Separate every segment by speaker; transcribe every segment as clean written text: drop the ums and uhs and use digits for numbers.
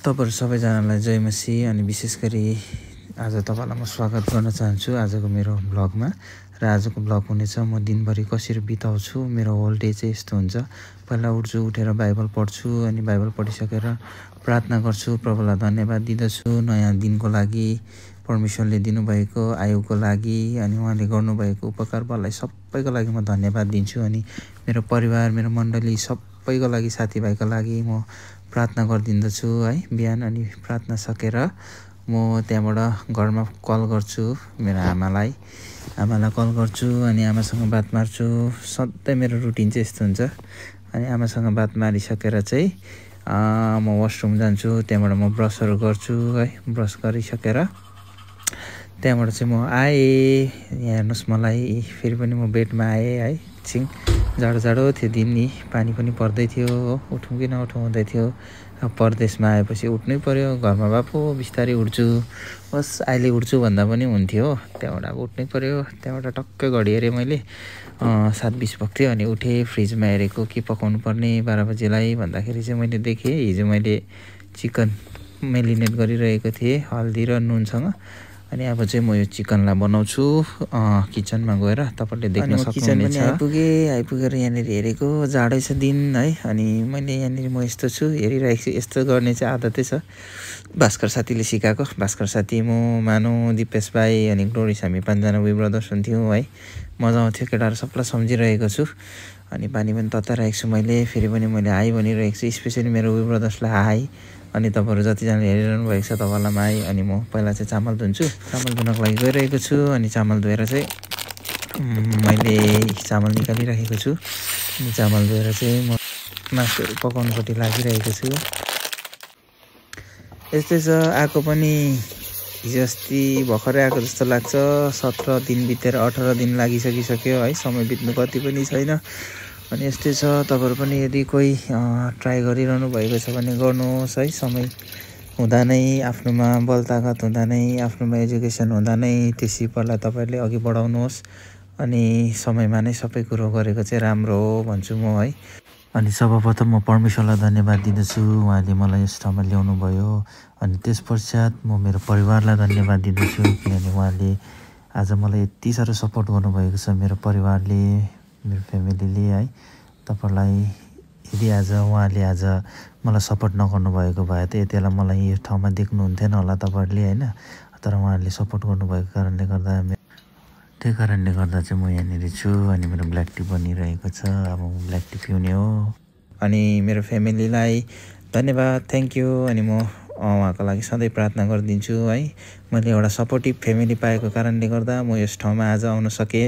Speaker 1: तपाईहरु सबैजनालाई जय मसीह अनि विशेष गरी आज तपाईलाई म स्वागत गर्न चाहन्छु आजको मेरो ब्लगमा र आजको ब्लग हुनेछ म दिनभरि कसरी बिताउँछु मेरो होल डे चाहिँ यस्तो हुन्छ पहिला उठेर बाइबल पढ्छु अनि बाइबल पढिसकेर प्रार्थना गर्छु प्रभुलाई धन्यवाद दिदछु नयाँ दिनको लागि परमेश्वरले दिनुभएको आयुको लागि अनि उहाँले गर्नुभएको उपकार भलाई सबैको लागि म धन्यवाद दिन्छु अनि मेरो परिवार मेरो मण्डली सबैको लागि साथीभाइको लागि म प्रार्थना गर्दिन्दछु है बिहान अनि प्रार्थना सकेर म त्यहाँबाट घरमा कल गर्छु मेरो आमालाई कल गर्छु अनि आमासँग बात मार्छु सधैँ मेरो रुटिन चाहिँ यस्तो हुन्छ अनि आमासँग बात मारिसकेर चाहिँ म वाशरुम जान्छु त्यहाँबाट म ब्रसहरू गर्छु है ब्रस गरिसकेर त्यहाँबाट चाहिँ म आए यहाँ हेर्नुस् मलाई फेरि पनि म बेडमा आए है छिङ जाडो थियो दिन नि पानी पनि पर्दै थियो हो उठौँ कि नउठौँ हुँदै थियो अब परदेशमा आएपछि उठ्नै पर्यो घरमा बापु बिस्तारै उठ्छु बस अहिले उठ्छु भन्दा पनि हुन्थ्यो हो त्यहाँबाट अब उठ्नै पर्यो त्यहाँबाट टक्कै घडी हेरेँ मैले 7:20 भएको थियो अनि उठेँ फ्रिजमा हेरेको के पकाउनु पर्ने 12 बजेलाई भन्दाखेरि चाहिँ मैले देखेँ हिजो मैले चिकन मेरिनेट गरिरहेको थिएँ हल्दी र नुनसँग अनि अब चाहिँ म यो चिकनलाई बनाउँछु किचनमा गएर तपाईले देख्न सक्नुहुन्छ आइपुगेर यहाँनिर हेरेको जाडै छ दिन है अनि मैले यहाँनिर म यस्तो छु हेरिरहेको छु यस्तो गर्ने चाहिँ आदतै छ भास्कर साथीले सिकाएको भास्कर साथी म मानु दिपेश भाइ अनि ग्लोरिस हामी 5 जना वी ब्रदर्स हुन्थ्यौँ है मजा आउँथ्यो केटाहरू सबलाई सम्झिरहेको छु अनि पानी पनि तताइरहेको छु मैले फेरि पनि मैले हाई भनिरहेको छु स्पेशली मेरो वी ब्रदर्सलाई हाई अनि तपाईहरु जतिजनाले हेरिरहनु भएको छ तपाईलाई माई अनि म पहिला चाहिँ चामल धुन्छु चामल धुनको लागि गइरहेको छु अनि चामल धोएर चाहिँ मैले चामल निकालिरहेको छु अनि चामल धोएर चाहिँ म मासुहरू पकाउनुपट्टि लागिरहेको छु यस्तै छ आको पनि हिजो अस्ति भर्खरै आएको जस्तो लाग्छ 17 दिन बितेर 18 दिन लागिसकिसक्यो है समय बित्नु कति पनि छैन अनि यस्तै छ तपाईहरु पनि यदि कोही ट्राई गरिरहनु भएको छ भने गर्नुहोस् है समय हुँदा नै आफ्नोमा बल ताकत हुँदा नै आफ्नोमा एजुकेसन हुँदा नै त्यो सिपलाई तपाईहरुले अघि बढाउनुहोस् अनि समयमा नै सबै कुरो गरेको चाहिँ राम्रो हो भन्छु म है अनि सर्वप्रथम म परमेश्वरलाई धन्यवाद दिन्छु उहाँले मलाई यस ठाउँमा ल्याउनु भयो अनि त्यसपश्चात म मेरो परिवारलाई धन्यवाद दिन्छु किनभने उहाँले आज मलाई यति साह्रो सपोर्ट गर्नुभएको छ मेरो परिवारले मेरो फ्यामिलीले है तपाईलाई यदि आज उहाँले आज मलाई सपोर्ट नगर्नु भएको भए त यतिबेला मलाई यो ठाउँमा देख्नु हुन्थेन होला तपाईहरुले हैन तर उहाँले सपोर्ट गर्नुभएको कारणले गर्दा त्यही कारणले गर्दा चाहिँ म यहाँनिर छु अनि मेरो ब्ल्याक टी बनिरहेको छ अब म ब्ल्याक टी पिउने हो अनि मेरो फ्यामिलीलाई धन्यवाद थ्यांक यू अनि म उहाँको लागि सधैँ प्रार्थना गर्दिन्छु है मैले एउटा सपोर्टिभ फ्यामिली पाएको कारणले गर्दा म यस ठाउँमा आज आउन सके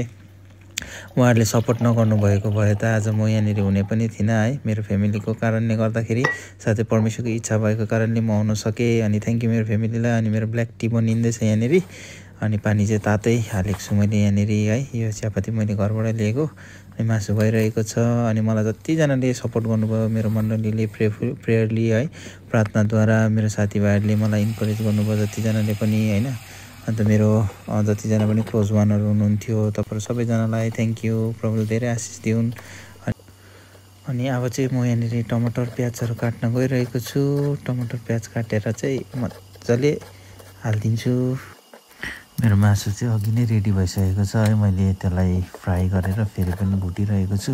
Speaker 1: उहाँहरूले सपोर्ट नगर्नु भएको भए त आज म यहाँनिर हुने पनि थिइनँ है मेरो फ्यामिलीको कारणले गर्दाखेरि साथै परमेश्वरको इच्छा भएको कारणले म आउन सके अनि थ्यांक यू मेरो फ्यामिलीलाई अनि मेरो ब्ल्याक टी बनिँदैछ यहाँनिर अनि पानी चाहिँ तातै हालेको छु मैले यहाँनिर है यो चियापत्ती मैले घरबाट ल्याएको अनि मासु भइरहेको छ अनि मलाई जतिजनाले सपोर्ट गर्नुभयो मेरो मण्डलीले प्रेयरली है प्रार्थनाद्वारा मेरो साथीभाइहरूले मलाई इन्करेज गर्नुभयो जतिजनाले पनि हैन अन्त मेरो जतिजना पनि क्लोज वानहरु हुनुहुन्थ्यो तपाईहरु सबैजनालाई थ्यांक यू प्रभुले धेरै आशिष दिउन् अनि अब चाहिँ म यहाँनिर टमाटर प्याजहरु काट्न गइरहेको छु टमाटर प्याज काटेर चाहिँ मजाले हाल्दिन्छु मेरो मासु चाहिँ अघि नै रेडी भइसकेको छ है मैले त्यसलाई फ्राई गरेर फेरि पनि भुटिरहेको छु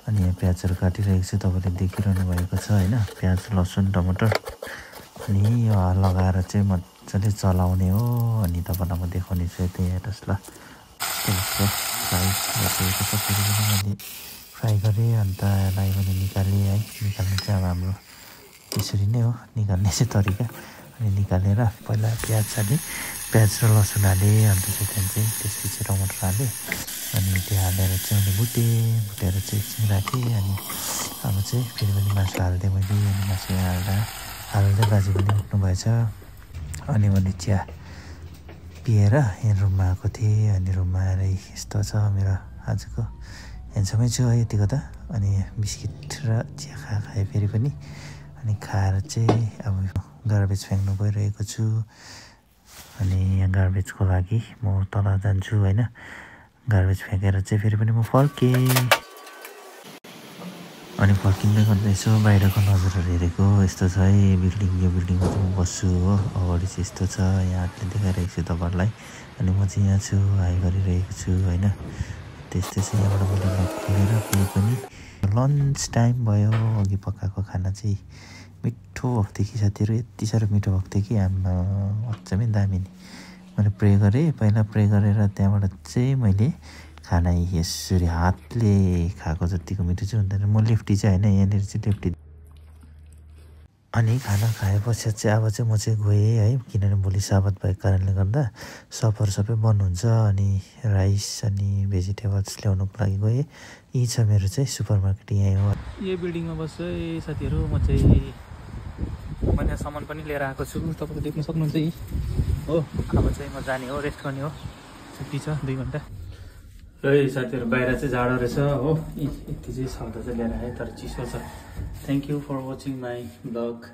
Speaker 1: अनि यहाँ प्याजहरु काटिरहेको छु तपाईले देखिरहनु भएको छ हैन प्याज लसुन टमाटर अनि यो लगाएर चाहिँ मजाले चलाउने हो अनि तपाईलाई म देखाउने छु त्यही हेर्नुस् ल त्यसको फ्राई गरिएको छ फेरि पनि मैले फ्राई गरेँ अन्त यसलाई पनि निकालेँ है निकाल्नु चाहिँ अब हाम्रो त्यसरी नै हो निकाल्ने चाहिँ तरिका अनि निकालेर पहिला प्याज हालेँ प्याज र लसुन हालेँ अन्त चाहिँ त्यसपछि टमाटर हालेँ अनि त्यो हालेर चाहिँ मैले भुटेर चाहिँ एकछिन राखेँ अनि अब चाहिँ फेरि पनि मासु हालिदिएँ मैले अनि मासु हाल्दै बाजे पनि उठ्नु भएछ अनि मैले चिया पिएर यहाँ रुममा आएको थिएँ अनि रुममा आएर यस्तो छ मेरो आजको यहाँसम्मै छु है यतिको त अनि बिस्किट र चिया खाएँ फेरि पनि अनि खाएर चाहिँ अब गार्बेज फ्याँक्न गइरहेको छु अनि यहाँ गार्बेजको लागि म तल जान्छु हैन गार्बेज फ्याँकेर चाहिँ फेरि पनि म फर्केँ अनि फर्किँदै गर्दा यसो बाहिरको नजरहरू हेरेको यस्तो छ है बिल्डिङ। यो बिल्डिङमा चाहिँ म बस्छु हो, अगाडि चाहिँ यस्तो छ, यहाँले देखाइरहेको छु तपाईँहरूलाई। अनि म चाहिँ यहाँ छु, हाई गरिरहेको छु होइन। त्यस्तै चाहिँ यहाँबाट मैले लक खोलेर फेरि पनि लन्च टाइम भयो। अघि पकाएको खाना चाहिँ मिठो भएको थियो कि साथीहरू, यति साह्रो मिठो भएको थियो कि आमा अचम्मै दामी नि। मैले प्रे गरेँ, पहिला प्रे गरेर त्यहाँबाट चाहिँ मैले खाना यसरी हातले खाएको जतिको मिठो चाहिँ हुँदैन। म लेफ्टी चाहिँ होइन, यहाँनिर चाहिँ लेफ्टी। अनि खाना खाएपछि चाहिँ अब चाहिँ म चाहिँ गएँ है, किनभने भोलि साबत भएको कारणले गर्दा सपहरू सबै बन्द हुन्छ। अनि राइस अनि भेजिटेबल्स ल्याउनुको लागि गएँ। यी छ मेरो चाहिँ सुपर मार्केट, यहीँ हो। यो बिल्डिङमा बस्छु है साथीहरू। म चाहिँ मैले सामान पनि लिएर आएको छु, तपाईँले देख्न सक्नुहुन्छ यी हो। अब चाहिँ म जाने हो, रेस्ट गर्ने हो, छुट्टी छ 2 घन्टा। है साथीहरू बाहिर चाहिँ जाडो रहेछ हो, यति चाहिँ सौदा चाहिँ लिएर आएँ, तर चिसो छ। Thank you for watching my blog.